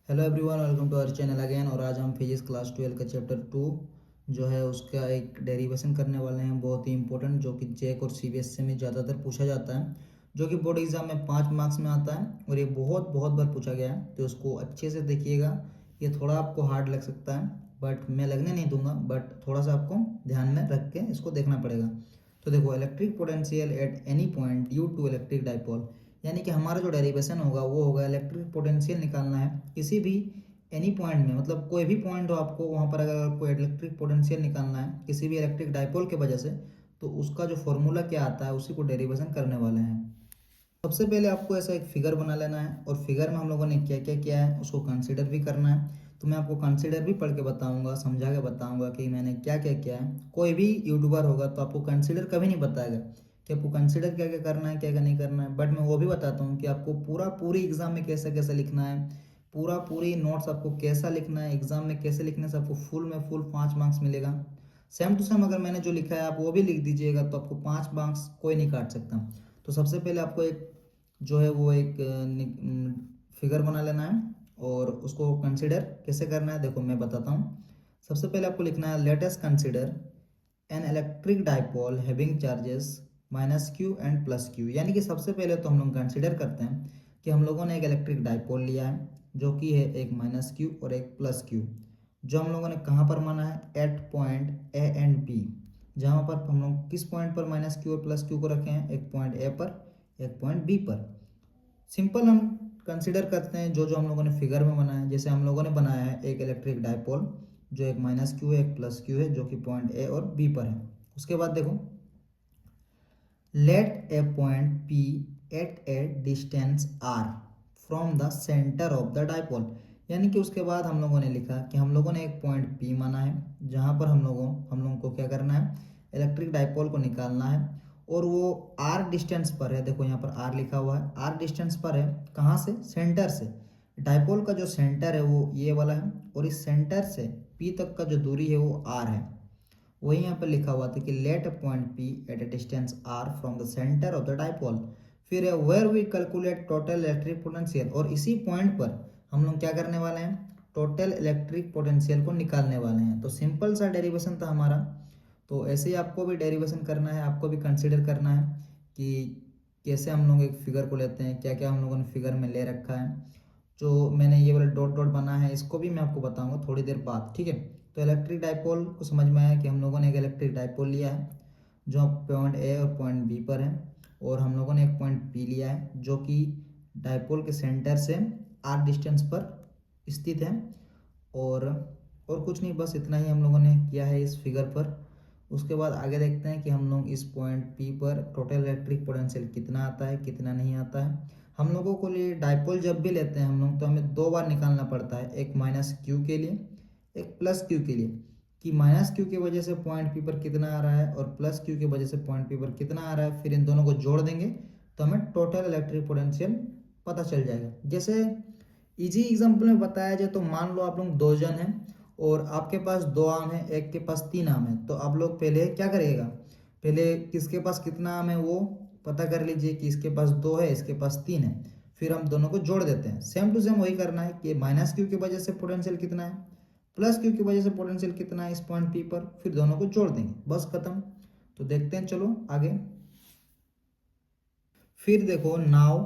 Hello everyone, welcome to our channel again. और आज हम फिजिक्स क्लास 12 का चैप्टर 2 जो है उसका एक डेरिवेशन करने वाले हैं, बहुत ही इंपॉर्टेंट, जो कि जेक और सीबीएसई में ज़्यादातर पूछा जाता है, जो कि बोर्ड एग्जाम में 5 मार्क्स में आता है और ये बहुत बहुत बार पूछा गया है। तो उसको अच्छे से देखिएगा। ये थोड़ा आपको हार्ड लग सकता है, बट मैं लगने नहीं दूंगा, बट थोड़ा सा आपको ध्यान में रख के इसको देखना पड़ेगा। तो देखो, electric potential at any point due to electric dipole, यानी कि हमारा जो डेरिवेशन होगा वो होगा इलेक्ट्रिक पोटेंशियल निकालना है किसी भी एनी पॉइंट में, मतलब कोई भी पॉइंट हो आपको वहाँ पर, अगर आपको इलेक्ट्रिक पोटेंशियल निकालना है किसी भी इलेक्ट्रिक डाइपोल के वजह से, तो उसका जो फॉर्मूला क्या आता है उसी को डेरिवेशन करने वाले हैं। सबसे पहले आपको ऐसा एक फिगर बना लेना है और फिगर में हम लोगों ने क्या क्या किया है उसको कंसीडर भी करना है। तो मैं आपको कंसीडर भी पढ़ के बताऊंगा, समझा के बताऊंगा कि मैंने क्या क्या किया है। कोई भी यूट्यूबर होगा तो आपको कंसीडर कभी नहीं बताएगा कि आपको कंसीडर क्या क्या करना है, क्या क्या नहीं करना है, बट मैं वो भी बताता हूँ कि आपको पूरी एग्जाम में कैसे कैसे लिखना है, पूरी नोट्स आपको कैसा लिखना है, एग्जाम में कैसे लिखने से आपको फुल में फुल 5 मार्क्स मिलेगा। सेम टू सेम अगर मैंने जो लिखा है आप वो भी लिख दीजिएगा तो आपको 5 मार्क्स कोई नहीं काट सकता। तो सबसे पहले आपको एक जो है वो एक फिगर बना लेना है और उसको कंसिडर कैसे करना है देखो मैं बताता हूँ। सबसे पहले आपको लिखना है let us consider an electric dipole having charges minus Q and plus Q. यानी कि सबसे पहले तो हम लोग कंसिडर करते हैं कि हम लोगों ने एक इलेक्ट्रिक डाइपोल लिया है जो कि है एक माइनस क्यू और एक प्लस क्यू, जो हम लोगों ने कहाँ पर माना है, at point A and B. जहाँ पर हम लोग किस पॉइंट पर माइनस क्यू और प्लस क्यू को रखे हैं, एक पॉइंट ए पर, एक पॉइंट बी पर। सिंपल हम कंसिडर करते हैं जो जो हम लोगों ने फिगर में बनाया है। जैसे हम लोगों ने बनाया है एक इलेक्ट्रिक डाइपोल जो एक माइनस क्यू है एक प्लस क्यू है, जो कि पॉइंट ए और बी पर है। उसके बाद देखो, let a point P at a distance r from the centre of the dipole. यानी कि उसके बाद हम लोगों ने लिखा कि हम लोगों ने एक पॉइंट पी माना है जहाँ पर हम लोगों को क्या करना है, इलेक्ट्रिक डाइपोल को निकालना है। और वो आर डिस्टेंस पर है, देखो यहाँ पर आर लिखा हुआ है, आर डिस्टेंस पर है कहाँ से, सेंटर से। डाइपोल का जो सेंटर है वो ये वाला है और इस सेंटर से पी तक का जो दूरी है वो आर है। वही यहाँ पर लिखा हुआ था कि let a point P at a distance r from the centre of the dipole. फिर है where we calculate total electric potential, और इसी पॉइंट पर हम लोग क्या करने वाले हैं, टोटल इलेक्ट्रिक पोटेंशियल को निकालने वाले हैं। तो सिंपल सा डेरिवेशन था हमारा। तो ऐसे ही आपको भी डेरिवेशन करना है, आपको भी कंसिडर करना है कि कैसे हम लोग एक फिगर को लेते हैं, क्या क्या हम लोगों ने फिगर में ले रखा है। जो मैंने ये वाला डॉट डॉट बना है इसको भी मैं आपको बताऊंगा थोड़ी देर बाद, ठीक है। तो इलेक्ट्रिक डाइपोल को समझ में आया कि हम लोगों ने एक इलेक्ट्रिक डाइपोल लिया है जो पॉइंट ए और पॉइंट बी पर है, और हम लोगों ने एक पॉइंट पी लिया है जो कि डाइपोल के सेंटर से आर डिस्टेंस पर स्थित है। और और कुछ नहीं, बस इतना ही हम लोगों ने किया है इस फिगर पर। उसके बाद आगे देखते हैं कि हम लोग इस पॉइंट पी पर टोटल इलेक्ट्रिक पोटेंशियल कितना आता है कितना नहीं आता है। हम लोगों को लिए डाइपोल जब भी लेते हैं हम लोग, तो हमें दो बार निकालना पड़ता है, एक माइनस क्यू के लिए एक प्लस क्यू के लिए, कि माइनस क्यू की वजह से पॉइंट पी पर कितना आ रहा है और प्लस क्यू की वजह से पॉइंट पी पर कितना आ रहा है। फिर इन दोनों को जोड़ देंगे तो हमें टोटल इलेक्ट्रिक पोटेंशियल पता चल जाएगा। जैसे इजी एग्जाम्पल में बताया जाए तो मान लो आप लोग दो जन हैं और आपके पास दो आम है, एक के पास 3 आम है, तो आप लोग पहले क्या करिएगा, पहले किसके पास कितना आम है वो पता कर लीजिए कि इसके पास 2 है इसके पास 3 है। फिर हम दोनों को जोड़ देते हैं, सेम टू सेम वही करना है कि माइनस क्यू की वजह से पोटेंशियल कितना है, प्लस क्यू की वजह से पोटेंशियल कितना है इस पॉइंट पी पर, फिर दोनों को जोड़ देंगे, बस खत्म। तो देखते हैं, चलो आगे। फिर देखो, now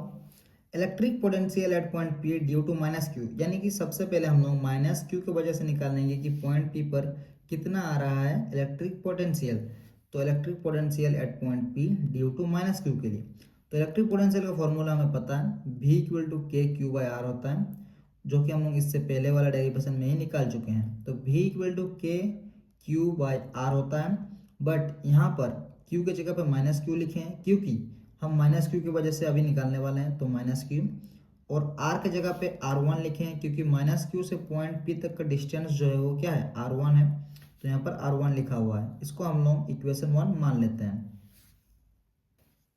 electric potential at point P due to minus q, यानी कि सबसे पहले हम लोग माइनस क्यू की वजह से निकालेंगे कि पॉइंट पी पर कितना आ रहा है इलेक्ट्रिक पोटेंशियल। तो electric potential at point P due to minus q के लिए, तो इलेक्ट्रिक पोटेंशियल का फॉर्मूला हमें पता है, V equal to k Q by are होता है, जो कि हम लोग इससे पहले वाला डेरिवेशन में ही निकाल चुके हैं। तो V equal to k Q by are होता है, बट यहाँ पर Q की जगह पर माइनस क्यू लिखे हैं क्योंकि हम माइनस क्यू की वजह से अभी निकालने वाले हैं, तो माइनस क्यू। और R की जगह पे R1 लिखे हैं क्योंकि माइनस क्यू से पॉइंट P तक का डिस्टेंस जो है वो क्या है, R1 है, तो यहाँ पर R1 लिखा हुआ है। इसको हम लोग इक्वेशन 1 मान लेते हैं।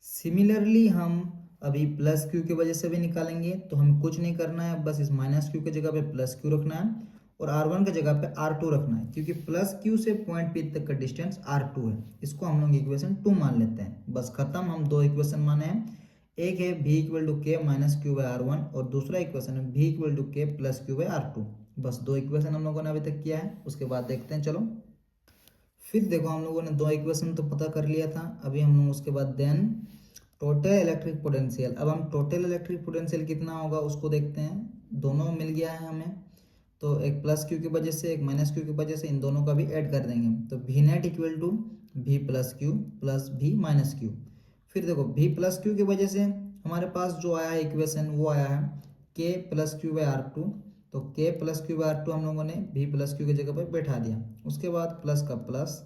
सिमिलरली हम अभी प्लस क्यू की वजह से भी निकालेंगे, तो हमें कुछ नहीं करना है, बस इस माइनस क्यू की जगह पे प्लस क्यू रखना है और R1 की जगह पे R2 रखना है, क्योंकि प्लस क्यू से पॉइंट पी तक का डिस्टेंस R2 है। इसको हम लोग इक्वेशन 2 मान लेते हैं, बस खत्म। हम दो इक्वेशन माने हैं, एक है v equal to k minus q by r one और दूसरा इक्वेशन है v equal to k plus q by r two. बस दो इक्वेशन हम लोगों ने अभी तक किया है। उसके बाद देखते हैं, चलो फिर देखो हम लोगों ने दो इक्वेशन तो पता कर लिया था। अभी हम लोग उसके बाद देन टोटल इलेक्ट्रिक पोटेंशियल, अब हम टोटल इलेक्ट्रिक पोटेंशियल कितना होगा उसको देखते हैं। दोनों मिल गया है हमें, तो एक प्लस क्यू की वजह से एक माइनस क्यू की वजह से इन दोनों का भी ऐड कर देंगे। तो V net equal to V plus q plus V minus q. फिर देखो वी प्लस क्यू की वजह से हमारे पास जो आया है इक्वेशन वो आया है k plus q by r two. तो k plus q by r two हम लोगों ने वी प्लस क्यू की जगह पर बैठा दिया। उसके बाद प्लस का प्लस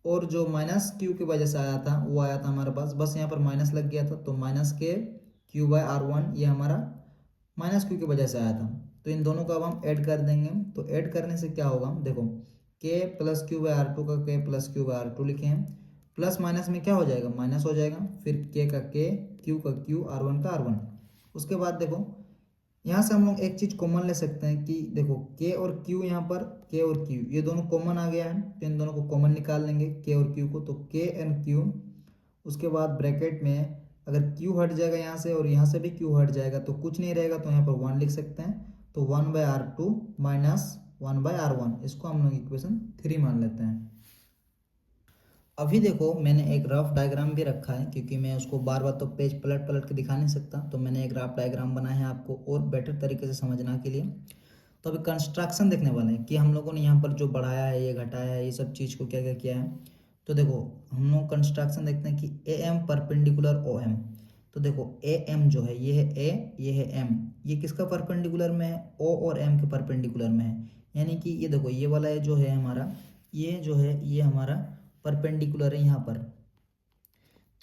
और जो माइनस क्यू की वजह से आया था वो आया था हमारे पास, बस यहाँ पर माइनस लग गया था। तो माइनस के क्यू बाई आर वन ये हमारा माइनस क्यू की वजह से आया था। तो इन दोनों का अब हम ऐड कर देंगे। तो ऐड करने से क्या होगा, देखो k plus q by r two का k plus q by r two लिखे हैं, प्लस माइनस में क्या हो जाएगा, माइनस हो जाएगा। फिर के का के, क्यू का क्यू, आर वन का आर वन। उसके बाद देखो यहाँ से हम लोग एक चीज कॉमन ले सकते हैं कि देखो के और क्यू, यहाँ पर के और क्यू ये दोनों कॉमन आ गया है। तो इन दोनों को कॉमन निकाल लेंगे के और क्यू को, तो के एंड क्यू। उसके बाद ब्रैकेट में अगर क्यू हट जाएगा यहाँ से और यहाँ से भी क्यू हट जाएगा तो कुछ नहीं रहेगा, तो यहाँ पर वन लिख सकते हैं। तो one by r two minus one by r one, इसको हम लोग इक्वेशन 3 मान लेते हैं। अभी देखो मैंने एक रफ डायग्राम भी रखा है, क्योंकि मैं उसको बार बार तो पेज पलट पलट के दिखा नहीं सकता। तो मैंने एक रफ डायग्राम बनाया है आपको और बेटर तरीके से समझना के लिए। तो अभी कंस्ट्रक्शन देखने वाले हैं कि हम लोगों ने यहाँ पर जो बढ़ाया है, ये घटाया है, ये सब चीज़ को क्या क्या किया है। तो देखो हम लोग कंस्ट्रक्शन देखते हैं कि A M perpendicular O M. तो देखो ए एम जो है ये है ए, ये है एम, ये किसका परपेंडिकुलर में है, ओ और एम के परपेंडिकुलर में है। यानी कि ये देखो ये वाला जो है हमारा, ये जो है ये हमारा परपेंडिकुलर है यहाँ पर।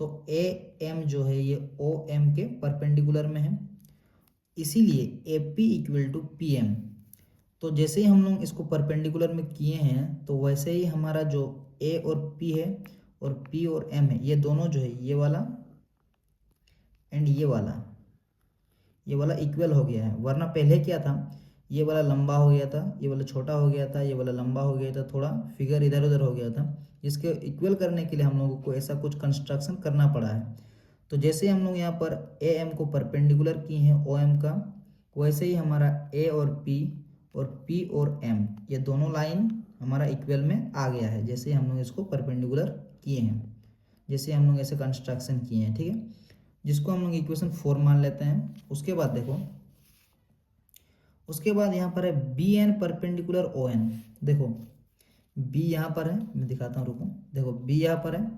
तो ए एम जो है ये ओ एम के परपेंडिकुलर में है, इसीलिए A P equal to P M. तो जैसे ही हम लोग इसको परपेंडिकुलर में किए हैं तो वैसे ही हमारा जो ए और पी है और पी और एम है, ये दोनों जो है ये वाला एंड ये वाला इक्वल हो गया है। वरना पहले क्या था, ये वाला लंबा हो गया था, ये वाला छोटा हो गया था, ये वाला लंबा हो गया था, थोड़ा फिगर इधर उधर हो गया था। इसके इक्वल करने के लिए हम लोगों को ऐसा कुछ कंस्ट्रक्शन करना पड़ा है। तो जैसे हम लोग यहाँ पर ए एम को परपेंडिकुलर किए हैं ओ एम का, वैसे ही हमारा ए और पी और एम ये दोनों लाइन हमारा इक्वल में आ गया है, जैसे हम लोग इसको परपेंडिकुलर किए हैं, जैसे हम लोग ऐसे कंस्ट्रक्शन किए हैं, ठीक है। जिसको हम लोग इक्वेशन 4 मान लेते हैं। उसके बाद देखो, उसके बाद यहाँ पर है B N perpendicular O N. देखो बी यहाँ पर है, मैं दिखाता हूँ, रुको। देखो बी यहाँ पर है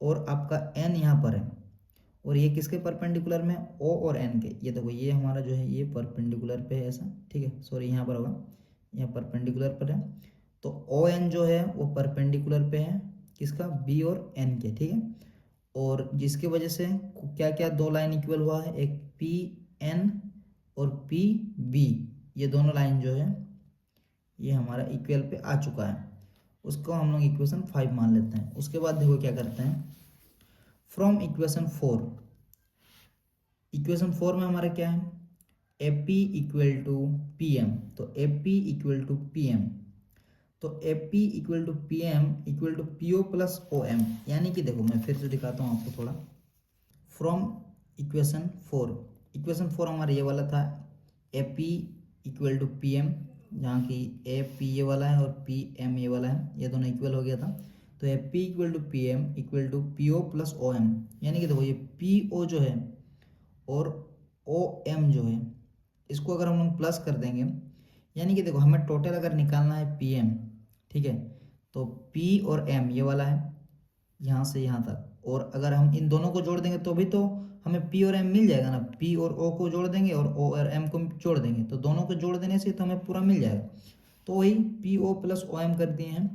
और आपका एन यहाँ पर है, और ये किसके परपेंडिकुलर में, ओ और एन के। ये देखो ये हमारा जो है ये परपेंडिकुलर पे है ऐसा, ठीक है। सॉरी यहाँ पर होगा, यहाँ परपेंडिकुलर पर है। तो ओ एन जो है वो परपेंडिकुलर पे है किसका, बी और एन के, ठीक है। और जिसकी वजह से क्या क्या दो लाइन इक्वल हुआ है, एक पी एन और पी बी, ये दोनों लाइन जो है ये हमारा इक्वल पे आ चुका है। उसको हम लोग इक्वेशन 5 मान लेते हैं। उसके बाद देखो क्या करते हैं, फ्रॉम इक्वेशन 4, इक्वेशन 4 में हमारा क्या है, A P equal to P M. तो A P equal to P M, तो A P equal to P M equal to P O plus O M. यानी कि देखो मैं फिर से दिखाता हूँ आपको थोड़ा। फ्रॉम इक्वेशन 4, इक्वेशन 4 हमारा ये वाला था, A P equal to P M, जहाँ की ए पी ये वाला है और पी एम ये वाला है, ये दोनों इक्वल हो गया था। तो A P equal to P M equal to P O plus O M. यानी कि देखो ये पी ओ जो है और ओ एम जो है, इसको अगर हम लोग प्लस कर देंगे, यानी कि देखो हमें टोटल अगर निकालना है पी एम, ठीक है। तो पी और एम ये वाला है यहाँ से यहाँ तक, और अगर हम इन दोनों को जोड़ देंगे तो भी तो हमें पी और एम मिल जाएगा ना। पी और ओ को जोड़ देंगे और ओ और एम को जोड़ देंगे, तो दोनों को जोड़ देने से तो हमें पूरा मिल जाएगा। तो वही P O plus O M कर दिए हैं।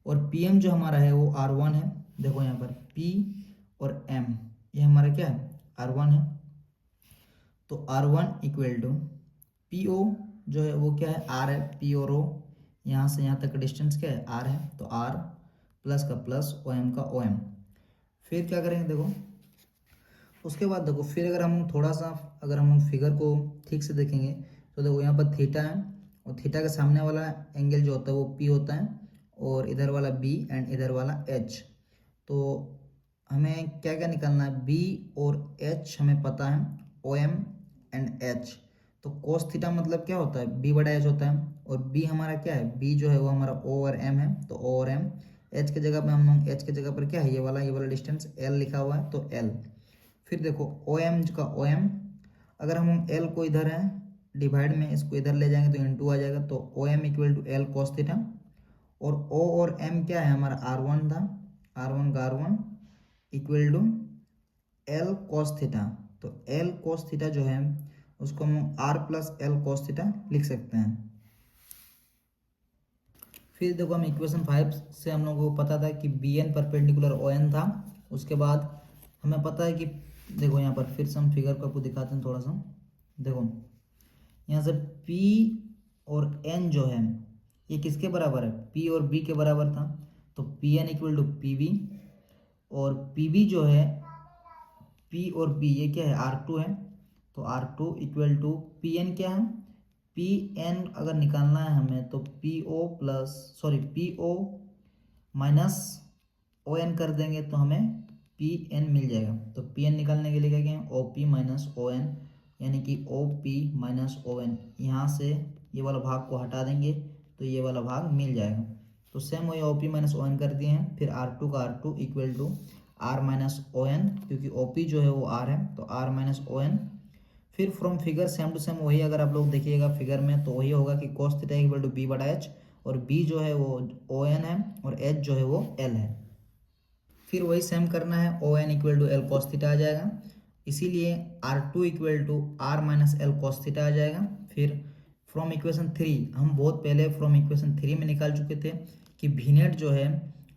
और पी एम जो हमारा है वो आर वन है। देखो यहाँ पर पी और एम ये हमारा क्या है, आर वन है। तो r one equal to P O जो है वो क्या है, आर है। पी और ओ यहाँ से यहाँ तक का डिस्टेंस क्या है, आर है। तो आर प्लस का प्लस ओ एम का ओ एम। फिर क्या करेंगे देखो, उसके बाद देखो फिर अगर हम थोड़ा सा अगर हम फिगर को ठीक से देखेंगे तो देखो यहाँ पर थीटा है, और थीटा के सामने वाला एंगल जो होता है वो पी होता है, और इधर वाला बी एंड इधर वाला एच। तो हमें क्या क्या निकालना है, बी और एच हमें पता है, ओ एम एंड एच। तो कोस थीटा मतलब क्या होता है, बी बटा एच होता है। और बी हमारा क्या है, बी जो है वो हमारा ओ और एम है, तो ओ और एम। एच के जगह पे हम लोग, एच के जगह पर क्या है, ये वाला डिस्टेंस एल लिखा हुआ है, तो एल। फिर देखो ओ एम का ओ एम, अगर हम एल को इधर है डिवाइड में इसको इधर ले जाएंगे तो इनटू आ जाएगा, तो O M equal to L cos theta. और ओ और एम क्या है हमारा, आर वन था, आर वन का r one equal to L cos theta. तो एल कॉस थीटा जो है उसको हम r plus L cos theta लिख सकते हैं। फिर देखो हम इक्वेशन 5 से हम लोगों को पता था कि B N perpendicular O N था। उसके बाद हमें पता है कि देखो यहाँ पर फिर से हम फिगर को आपको दिखाते हैं थोड़ा सा। देखो यहाँ से P और N जो है ये किसके बराबर है, P और B के बराबर था। तो P N equal to P B, और पी बी जो है P और B ये क्या है, R2 है। तो R2 equal to P N क्या है, पी एन अगर निकालना है हमें तो P O minus O N कर देंगे तो हमें पी एन मिल जाएगा। तो पी एन निकालने के लिए क्या किया, O P minus O N, यानी कि O P minus O N. यहाँ से ये वाला भाग को हटा देंगे तो ये वाला भाग मिल जाएगा। तो सेम वही O P minus O N कर दिए हैं। फिर आर टू का r two equal to are minus O N, क्योंकि ओ पी जो है वो आर है, तो आर माइनस ओ एन। फिर from figure same to same वही, अगर आप लोग देखिएगा फिगर में तो वही होगा कि cos theta equal to b बटा एच, और बी जो है वो ओ एन है और एच जो है वो एल है। फिर वही सेम करना है, O N equal to L cos theta आ जाएगा, इसीलिए R two equal to are minus L cos theta आ जाएगा। फिर फ्रॉम इक्वेशन 3, हम बहुत पहले फ्रॉम इक्वेशन 3 में निकाल चुके थे कि भी नेट जो है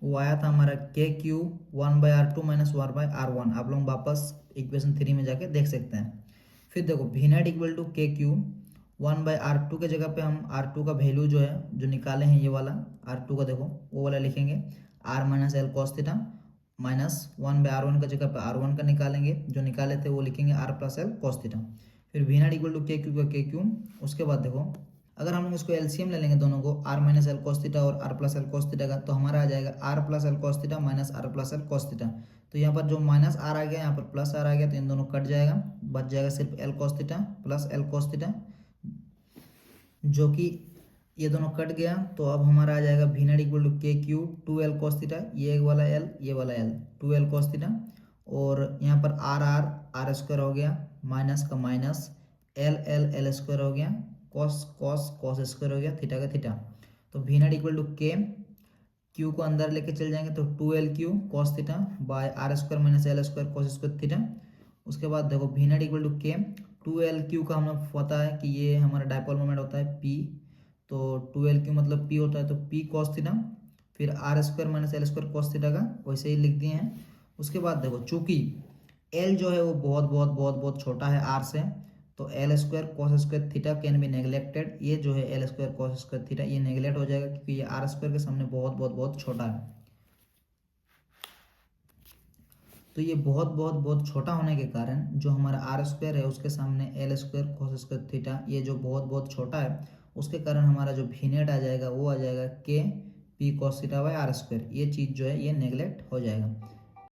वो आया था हमारा के क्यू 1/r2 माइनस 1/r1। आप लोग वापस इक्वेशन 3 में जाके देख सकते हैं। फिर देखो भी net equal to k Q 1/r2 के जगह पे हम R2 का वैल्यू जो है जो निकाले हैं, ये वाला R2 का देखो वो वाला लिखेंगे, r minus L cos theta minus 1/r1 का जगह पे R1 का निकालेंगे, जो निकाले थे वो लिखेंगे r plus L cos theta. फिर V naught equal to k q का के क्यू। उसके बाद देखो अगर हम लोग इसको एलसीएम ले लेंगे दोनों को, R minus L cos theta और R plus L cos theta का, तो हमारा आ जाएगा R plus L cos theta minus R plus L cos theta. तो यहाँ पर जो माइनस आर आ गया, यहाँ पर प्लस आर आ गया, तो इन दोनों कट जाएगा, बच जाएगा सिर्फ L cos theta plus L cos theta, जो कि ये दोनों कट गया। तो अब हमारा आ जाएगा we naught equal to k Q 2l cos theta, ये वाला एल ये वाला एल 2l कॉस थीटा, और यहाँ पर आर आर आर स्क्वायर हो गया, माइनस का minus L L L square हो गया, कॉस कॉस कॉस स्क्वायर हो गया, थीटा का थीटा। तो V naught equal to k q को अंदर लेके चल जाएंगे तो 2l q cos theta by r square minus l square cos square theta. उसके बाद देखो वी नॉट इक्वल टू के 2l क्यू का हमें पता है कि ये हमारा डायपोल मोमेंट होता है p, तो 2l क्यू मतलब p होता है, तो p कॉस थीटा, फिर r square minus l square cos theta का वैसे ही लिख दिए हैं। उसके बाद देखो चूंकि l जो है वो बहुत बहुत बहुत बहुत छोटा है r से, तो L square cos square theta can be neglected. ये जो है L square cos square theta ये नेग्लेक्ट हो जाएगा, क्योंकि ये आर स्क्वायर के सामने बहुत बहुत बहुत छोटा है। तो ये बहुत बहुत बहुत छोटा होने के कारण जो हमारा आर स्क्वायर है उसके सामने L square cos square theta ये जो बहुत बहुत छोटा है, उसके कारण हमारा जो भी नेट आ जाएगा वो आ जाएगा k p cos theta by r square. ये चीज़ जो है ये नेग्लेक्ट हो जाएगा।